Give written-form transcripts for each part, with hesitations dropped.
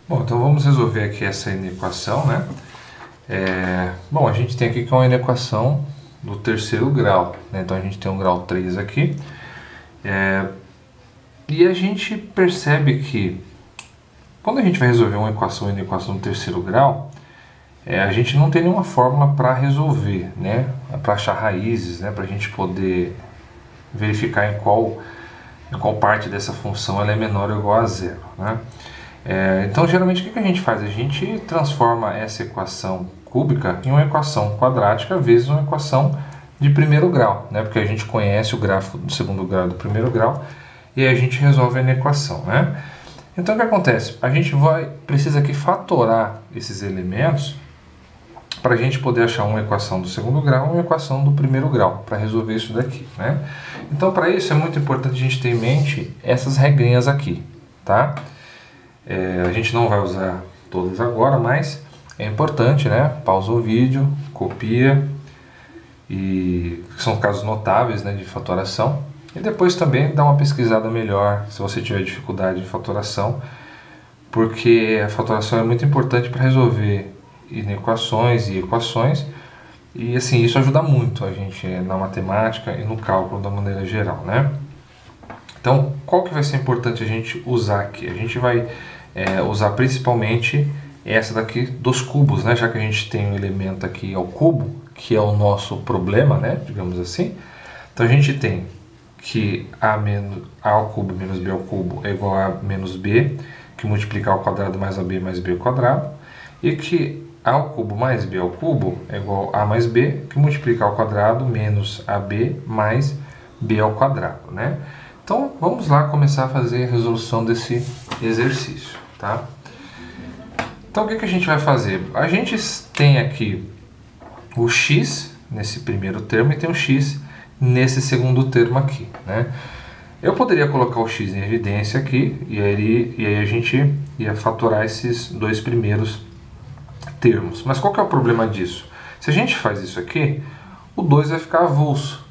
Bom, então vamos resolver aqui essa inequação, né? Bom, a gente tem aqui que é uma inequação do terceiro grau, né? Então a gente tem um grau 3 aqui. E a gente percebe que quando a gente vai resolver uma inequação do terceiro grau, a gente não tem nenhuma fórmula para resolver, né? Para achar raízes, né? Para a gente poder verificar em qual parte dessa função ela é menor ou igual a zero, né? Então, geralmente, o que a gente faz? A gente transforma essa equação cúbica em uma equação quadrática vezes uma equação de primeiro grau, né? Porque a gente conhece o gráfico do segundo grau e do primeiro grau e aí a gente resolve a equação, né? Então, o que acontece? A gente precisa aqui fatorar esses elementos para a gente poder achar uma equação do segundo grau e uma equação do primeiro grau, para resolver isso daqui, né? Então, para isso é muito importante a gente ter em mente essas regrinhas aqui, tá? A gente não vai usar todas agora, mas é importante, né? Pausa o vídeo, copia, e são casos notáveis, né, de fatoração. E depois também dá uma pesquisada melhor se você tiver dificuldade de fatoração, porque a fatoração é muito importante para resolver inequações e equações, e assim, isso ajuda muito a gente na matemática e no cálculo da maneira geral, né? Então, qual que vai ser importante a gente usar aqui? A gente vai usar principalmente essa daqui dos cubos, né? Já que a gente tem um elemento aqui ao cubo, que é o nosso problema, né? Digamos assim. Então, a gente tem que a ao cubo menos b ao cubo é igual a menos b, que multiplicar ao quadrado mais ab mais b ao quadrado, e que a ao cubo mais b ao cubo é igual a mais b, que multiplicar ao quadrado menos ab mais b ao quadrado, né? Então, vamos lá começar a fazer a resolução desse exercício, tá? Então, o que a gente vai fazer? A gente tem aqui o x nesse primeiro termo e tem o x nesse segundo termo aqui, né? Eu poderia colocar o x em evidência aqui e aí a gente ia fatorar esses dois primeiros termos. Mas qual que é o problema disso? Se a gente faz isso aqui, o 2 vai ficar avulso,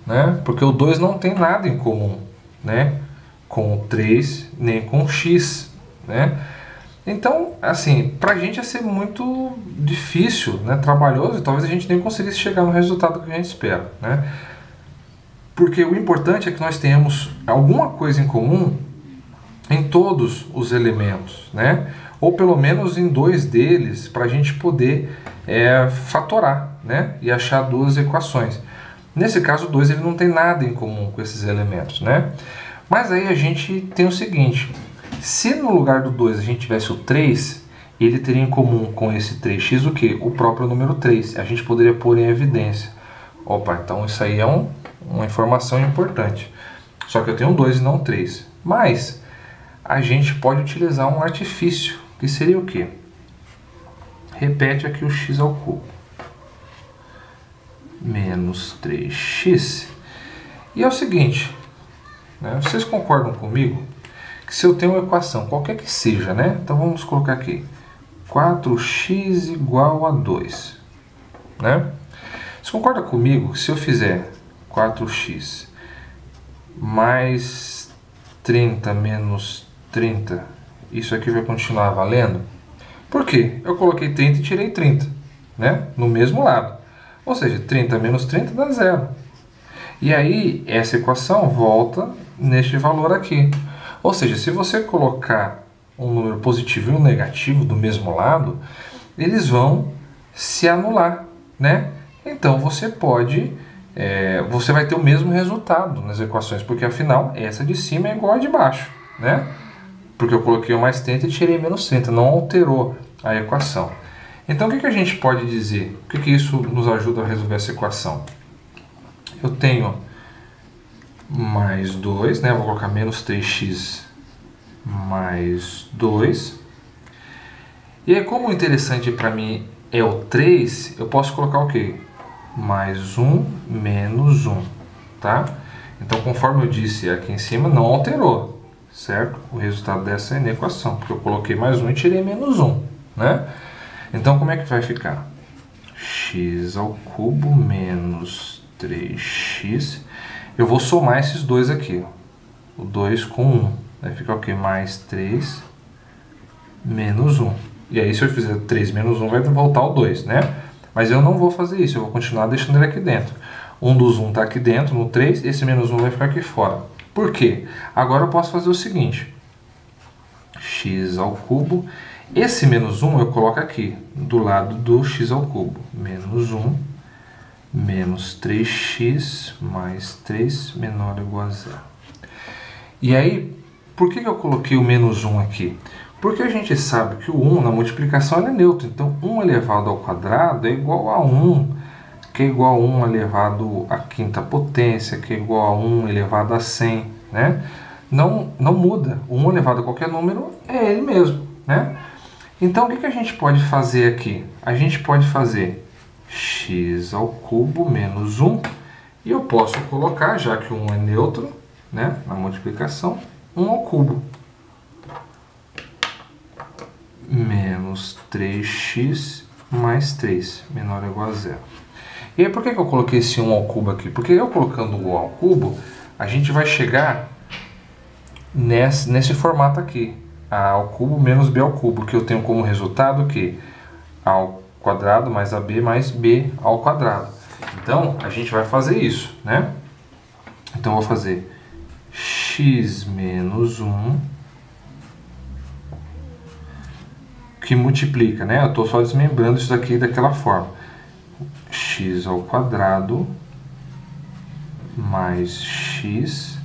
né? Porque o 2 não tem nada em comum, né, com o 3 nem com o x, né? Então, assim, para a gente ia ser muito difícil, né, trabalhoso, e talvez a gente nem conseguisse chegar no resultado que a gente espera, né? Porque o importante é que nós tenhamos alguma coisa em comum em todos os elementos, né? Ou pelo menos em dois deles, para a gente poder fatorar, né, e achar duas equações. Nesse caso, o 2 ele não tem nada em comum com esses elementos, né? Mas aí a gente tem o seguinte: se no lugar do 2 a gente tivesse o 3, ele teria em comum com esse 3x o quê? O próprio número 3. A gente poderia pôr em evidência. Opa, então isso aí é uma informação importante. Só que eu tenho um 2 e não um 3. Mas a gente pode utilizar um artifício, que seria o quê? Repete aqui o x ao cubo menos 3x. E é o seguinte, né? Vocês concordam comigo que se eu tenho uma equação, qualquer que seja, né? Então vamos colocar aqui 4x igual a 2, né? Você concorda comigo que se eu fizer 4x mais 30 menos 30, isso aqui vai continuar valendo? Por quê? Eu coloquei 30 e tirei 30, né? No mesmo lado. Ou seja, 30 menos 30 dá zero. E aí, essa equação volta neste valor aqui. Ou seja, se você colocar um número positivo e um negativo do mesmo lado, eles vão se anular, né? Então, você vai ter o mesmo resultado nas equações, porque afinal, essa de cima é igual a de baixo, né? Porque eu coloquei o mais 30 e tirei menos 30, não alterou a equação. Então, o que a gente pode dizer? O que isso nos ajuda a resolver essa equação? Eu tenho mais 2, né? Vou colocar menos 3x mais 2. E aí, como o interessante para mim é o 3, eu posso colocar o quê? Mais 1 menos 1, tá? Então, conforme eu disse aqui em cima, não alterou, certo? O resultado dessa equação, porque eu coloquei mais 1 e tirei menos 1, né? Então, como é que vai ficar? X ao cubo menos 3x. Eu vou somar esses dois aqui, ó. O 2 com 1. Vai ficar o quê? Mais 3 menos 1. E aí, se eu fizer 3 menos 1, vai voltar ao 2, né? Mas eu não vou fazer isso, eu vou continuar deixando ele aqui dentro. 1 dos 1 está aqui dentro, no 3, esse menos 1 vai ficar aqui fora. Por quê? Agora eu posso fazer o seguinte. X ao cubo. Esse menos 1 eu coloco aqui, do lado do x ao cubo. Menos 1, menos 3x mais 3 menor ou igual a 0. E aí, por que eu coloquei o menos 1 aqui? Porque a gente sabe que o 1 na multiplicação ele é neutro. Então, 1 elevado ao quadrado é igual a 1, que é igual a 1 elevado à quinta potência, que é igual a 1 elevado a 100, né? Não muda. O 1 elevado a qualquer número é ele mesmo, né? Então, o que a gente pode fazer aqui? A gente pode fazer x ao cubo menos 1, e eu posso colocar, já que o 1 é neutro, né, na multiplicação, 1 ao cubo. Menos 3x mais 3, menor ou igual a 0. E aí, por que eu coloquei esse 1 ao cubo aqui? Porque eu colocando o 1 ao cubo, a gente vai chegar nesse formato aqui. A ao cubo menos b ao cubo, que eu tenho como resultado que a ao quadrado mais ab mais b ao quadrado. Então, a gente vai fazer isso, né? Então, eu vou fazer x menos 1, que multiplica, né? Eu estou só desmembrando isso daqui daquela forma. X ao quadrado mais x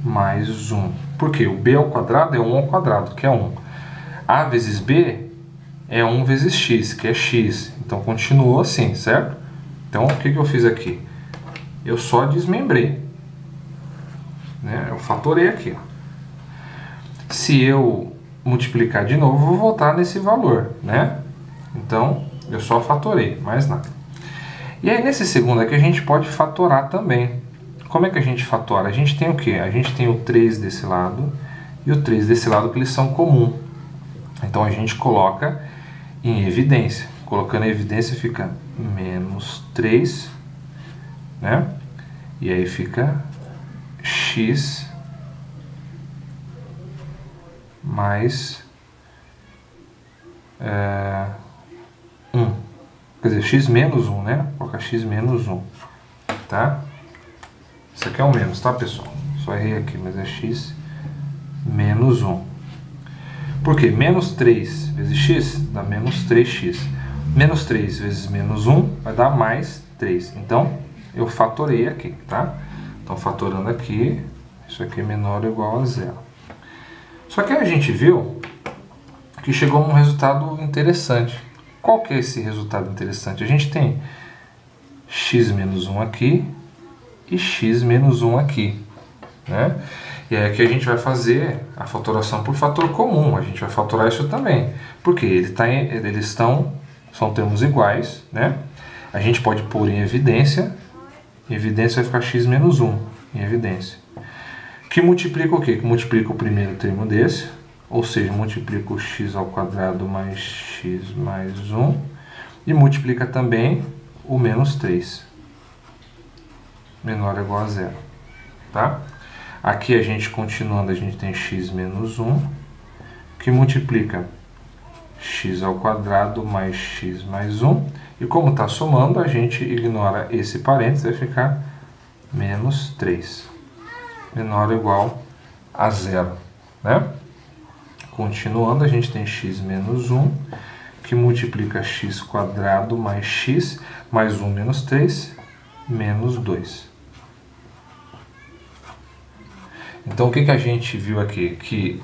mais 1. Por quê? O b ao quadrado é 1 ao quadrado, que é 1. A vezes b é 1 vezes x, que é x. Então, continuou assim, certo? Então, o que eu fiz aqui? Eu só desmembrei, né? Eu fatorei aqui. Se eu multiplicar de novo, eu vou voltar nesse valor, né? Então, eu só fatorei, mais nada. E aí, nesse segundo aqui, a gente pode fatorar também. Como é que a gente fatora? A gente tem o quê? A gente tem o 3 desse lado e o 3 desse lado, que eles são comuns. Então, a gente coloca em evidência. Colocando em evidência, fica menos 3, né? E aí fica x mais 1. Quer dizer, x menos 1, né? Vou colocar x menos 1, tá? Isso aqui é um menos, tá, pessoal? Só errei aqui, mas é x menos 1. Por quê? Menos 3 vezes x dá menos 3x. Menos 3 vezes menos 1 vai dar mais 3. Então, eu fatorei aqui, tá? Então, fatorando aqui, isso aqui é menor ou igual a 0. Só que a gente viu que chegou a um resultado interessante. Qual que é esse resultado interessante? A gente tem x menos 1 aqui e x menos 1 aqui, né? E aí aqui a gente vai fazer a fatoração por fator comum. A gente vai fatorar isso também. Porque são termos iguais, né? A gente pode pôr em evidência. Em evidência vai ficar x menos 1, em evidência. Que multiplica o quê? Que multiplica o primeiro termo desse. Ou seja, multiplica o x ao quadrado mais x mais 1. E multiplica também o menos 3. Menor ou igual a 0. Tá? Aqui a gente, continuando, a gente tem x menos 1. Que multiplica x ao quadrado mais x mais 1. E como está somando, a gente ignora esse parênteses, vai ficar menos 3. Menor ou igual a 0. Né? Continuando, a gente tem x menos 1, que multiplica x quadrado mais x, mais 1 menos 3, menos 2. Então, o que a gente viu aqui? Que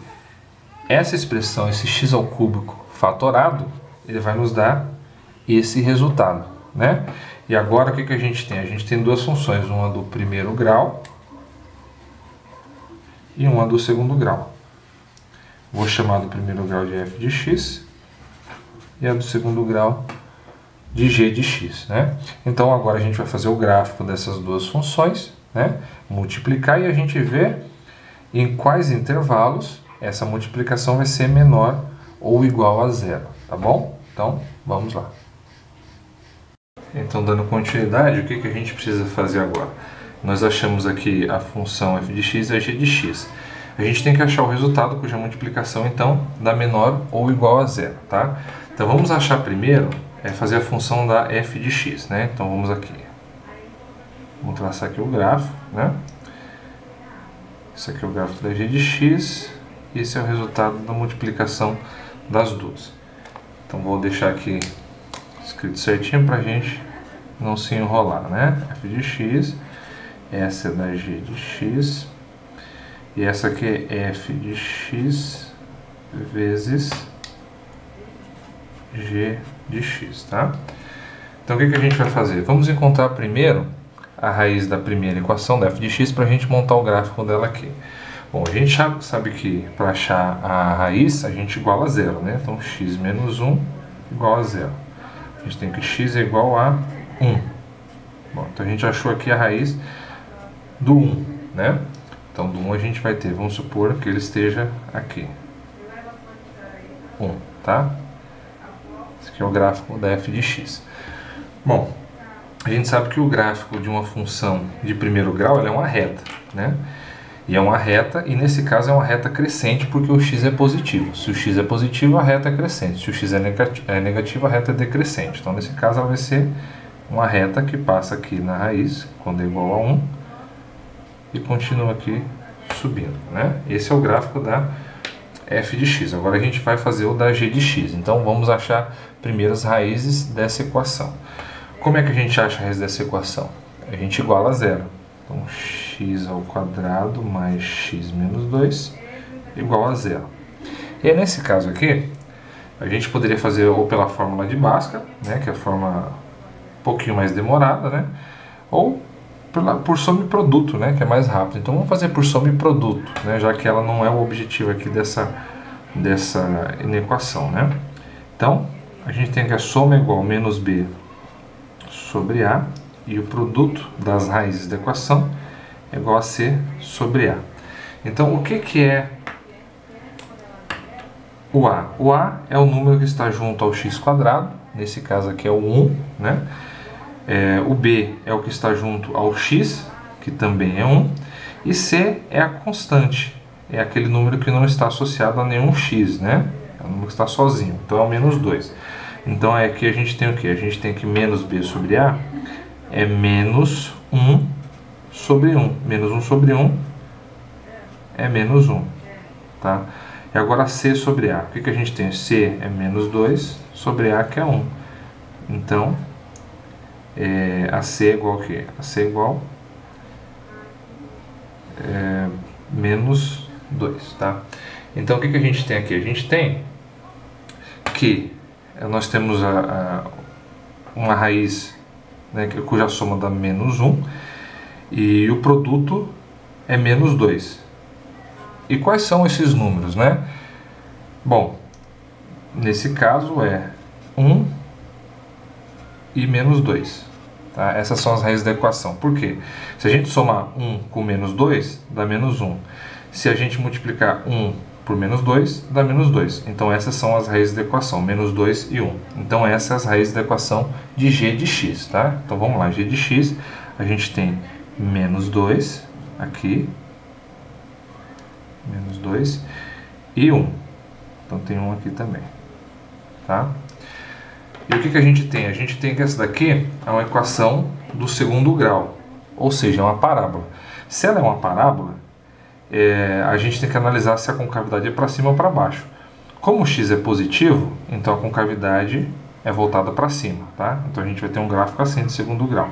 essa expressão, esse x ao cúbico fatorado, ele vai nos dar esse resultado, né? E agora, o que a gente tem? A gente tem duas funções, uma do primeiro grau e uma do segundo grau. Vou chamar do primeiro grau de f de x e a do segundo grau de g de x, né? Então, agora a gente vai fazer o gráfico dessas duas funções, né? Multiplicar e a gente vê em quais intervalos essa multiplicação vai ser menor ou igual a 0, tá bom? Então, vamos lá. Então, dando continuidade, o que a gente precisa fazer agora? Nós achamos aqui a função f de x e a g de x. A gente tem que achar o resultado cuja multiplicação, então, dá menor ou igual a zero, tá? Então, vamos achar primeiro, fazer a função da f de x, né? Então, vamos aqui. Vamos traçar aqui o gráfico, né? Esse aqui é o gráfico da g de x, e esse é o resultado da multiplicação das duas. Então, vou deixar aqui escrito certinho para a gente não se enrolar, né? F de x, essa é da g de x, e essa aqui é f de x vezes g de x, tá? Então o que a gente vai fazer? Vamos encontrar primeiro a raiz da primeira equação da f de x para a gente montar o gráfico dela aqui. Bom, a gente sabe que para achar a raiz a gente iguala a zero, né? Então x menos 1 igual a zero. A gente tem que x é igual a 1. Bom, então a gente achou aqui a raiz do 1, né? Então do 1 a gente vai ter, vamos supor que ele esteja aqui. 1, tá? Esse aqui é o gráfico da f de x. Bom, a gente sabe que o gráfico de uma função de primeiro grau ela é uma reta, né? E é uma reta, e nesse caso é uma reta crescente porque o x é positivo. Se o x é positivo, a reta é crescente. Se o x é negativo, a reta é decrescente. Então nesse caso ela vai ser uma reta que passa aqui na raiz, quando é igual a 1, e continua aqui subindo, né? Esse é o gráfico da f de x. Agora a gente vai fazer o da g de x. Então vamos achar primeiro as raízes dessa equação. Como é que a gente acha a raiz dessa equação? A gente iguala a zero. Então x ao quadrado mais x menos 2 igual a zero. E aí, nesse caso aqui, a gente poderia fazer ou pela fórmula de Bhaskara, né, que é a forma um pouquinho mais demorada, né, ou por soma e produto, né, que é mais rápido. Então vamos fazer por soma e produto, né, já que ela não é o objetivo aqui dessa inequação, né. Então a gente tem que a soma é igual a menos b sobre a, e o produto das raízes da equação é igual a c sobre a. Então o que é o a? O a é o número que está junto ao x quadrado, nesse caso aqui é o 1, né? O b é o que está junto ao x, que também é 1, e c é a constante, é aquele número que não está associado a nenhum x, né? É o número que está sozinho, então é o menos 2. Então aqui a gente tem o que? A gente tem que menos b sobre a é menos 1 sobre 1. Menos 1 sobre 1 é menos 1, tá? E agora c sobre a. O que a gente tem? C é menos 2 sobre a, que é 1. Então, a c é igual a quê? A c é igual menos 2, tá? Então, o que a gente tem aqui? A gente tem que nós temos uma raiz, né, cuja soma dá menos 1, e o produto é menos 2. E quais são esses números, né? Bom, nesse caso é 1 e menos 2. Tá? Essas são as raízes da equação. Por quê? Se a gente somar 1 com menos 2, dá menos 1. Se a gente multiplicar 1 por menos 2, dá menos 2. Então essas são as raízes da equação, menos 2 e 1. Então essas são as raízes da equação de g de x, tá? Então vamos lá, g de x, a gente tem menos 2 aqui, menos 2 e 1. Então tem 1 aqui também, tá? E o que a gente tem? A gente tem que essa daqui é uma equação do segundo grau, ou seja, é uma parábola. Se ela é uma parábola, a gente tem que analisar se a concavidade é para cima ou para baixo. Como o x é positivo, então a concavidade é voltada para cima, tá? Então a gente vai ter um gráfico assim de segundo grau.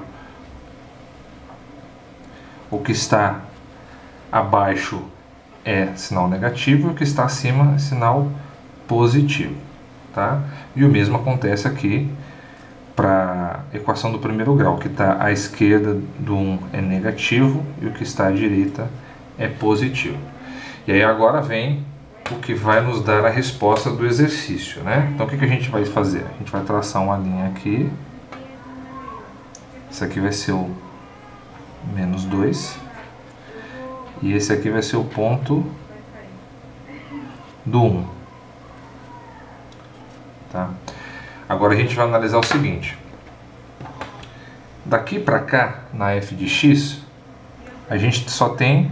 O que está abaixo é sinal negativo e o que está acima é sinal positivo, tá? E o mesmo acontece aqui para a equação do primeiro grau, que está à esquerda do 1 é negativo e o que está à direita é positivo. E aí agora vem o que vai nos dar a resposta do exercício, né? Então o que a gente vai fazer? A gente vai traçar uma linha aqui. Esse aqui vai ser o menos 2. E esse aqui vai ser o ponto do 1. Tá? Agora a gente vai analisar o seguinte. Daqui para cá, na f de x, a gente só tem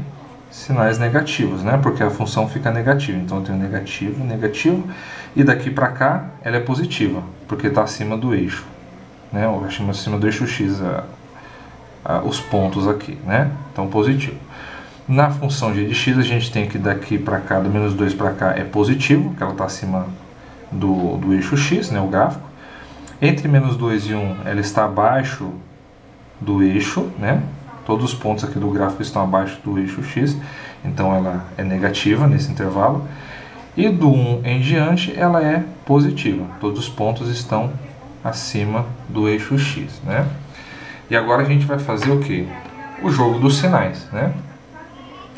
sinais negativos, né? Porque a função fica negativa. Então eu tenho negativo, negativo, e daqui para cá ela é positiva, porque está acima do eixo, né? Ou acima do eixo x, os pontos aqui, né? Então positivo. Na função g de x, a gente tem que daqui para cá, do menos 2 para cá, é positivo, que ela está acima do eixo x, né? O gráfico. Entre menos 2 e 1, ela está abaixo do eixo, né? Todos os pontos aqui do gráfico estão abaixo do eixo x, então ela é negativa nesse intervalo. E do 1 em diante, ela é positiva. Todos os pontos estão acima do eixo x, né? E agora a gente vai fazer o quê? O jogo dos sinais, né?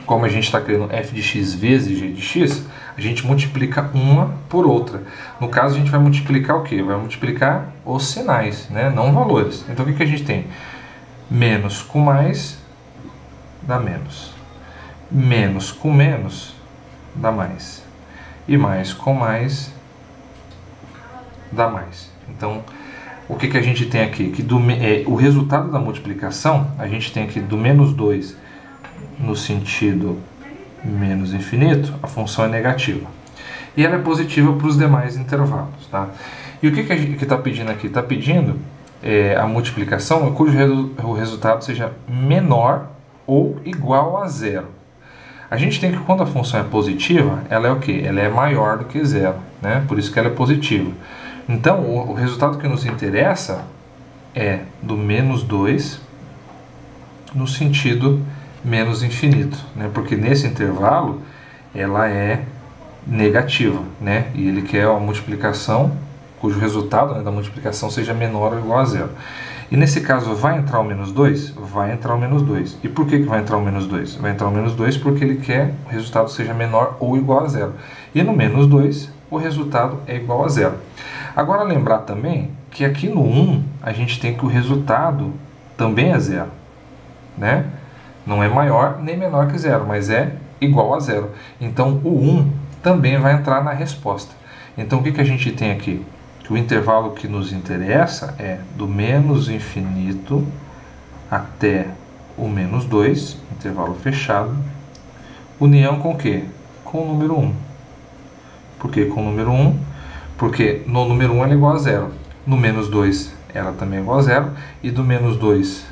Como a gente está criando f de x vezes g de x, a gente multiplica uma por outra. No caso, a gente vai multiplicar o quê? Vai multiplicar os sinais, né? Não valores. Então, o que a gente tem? Menos com mais dá menos. Menos com menos dá mais. E mais com mais dá mais. Então, o que a gente tem aqui? Que o resultado da multiplicação, a gente tem aqui do menos 2 no sentido menos infinito, a função é negativa. E ela é positiva para os demais intervalos, tá? E o que está pedindo aqui? Está pedindo a multiplicação cujo o resultado seja menor ou igual a zero. A gente tem que, quando a função é positiva, ela é o quê? Ela é maior do que zero, né? Por isso que ela é positiva. Então, o resultado que nos interessa é do menos 2 no sentido menos infinito, né? Porque nesse intervalo ela é negativa, né? E ele quer uma multiplicação cujo resultado, né, da multiplicação seja menor ou igual a zero. E nesse caso, vai entrar o menos 2? Vai entrar o menos 2. E por que vai entrar o menos 2? Vai entrar o menos 2 porque ele quer que o resultado seja menor ou igual a zero. E no menos 2, o resultado é igual a zero. Agora, lembrar também que aqui no 1, a gente tem que o resultado também é zero, né? Não é maior nem menor que zero, mas é igual a zero. Então, o 1 também vai entrar na resposta. Então, o que a gente tem aqui? Que o intervalo que nos interessa é do menos infinito até o menos 2, intervalo fechado, união com o quê? Com o número 1. Por que com o número 1? Porque no número 1 ela é igual a zero. No menos 2 ela também é igual a zero. E do menos 2,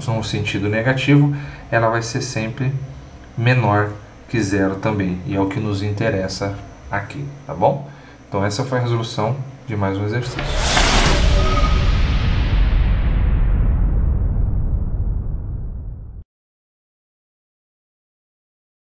no sentido negativo, ela vai ser sempre menor que zero também. E é o que nos interessa aqui, tá bom? Então essa foi a resolução de mais um exercício.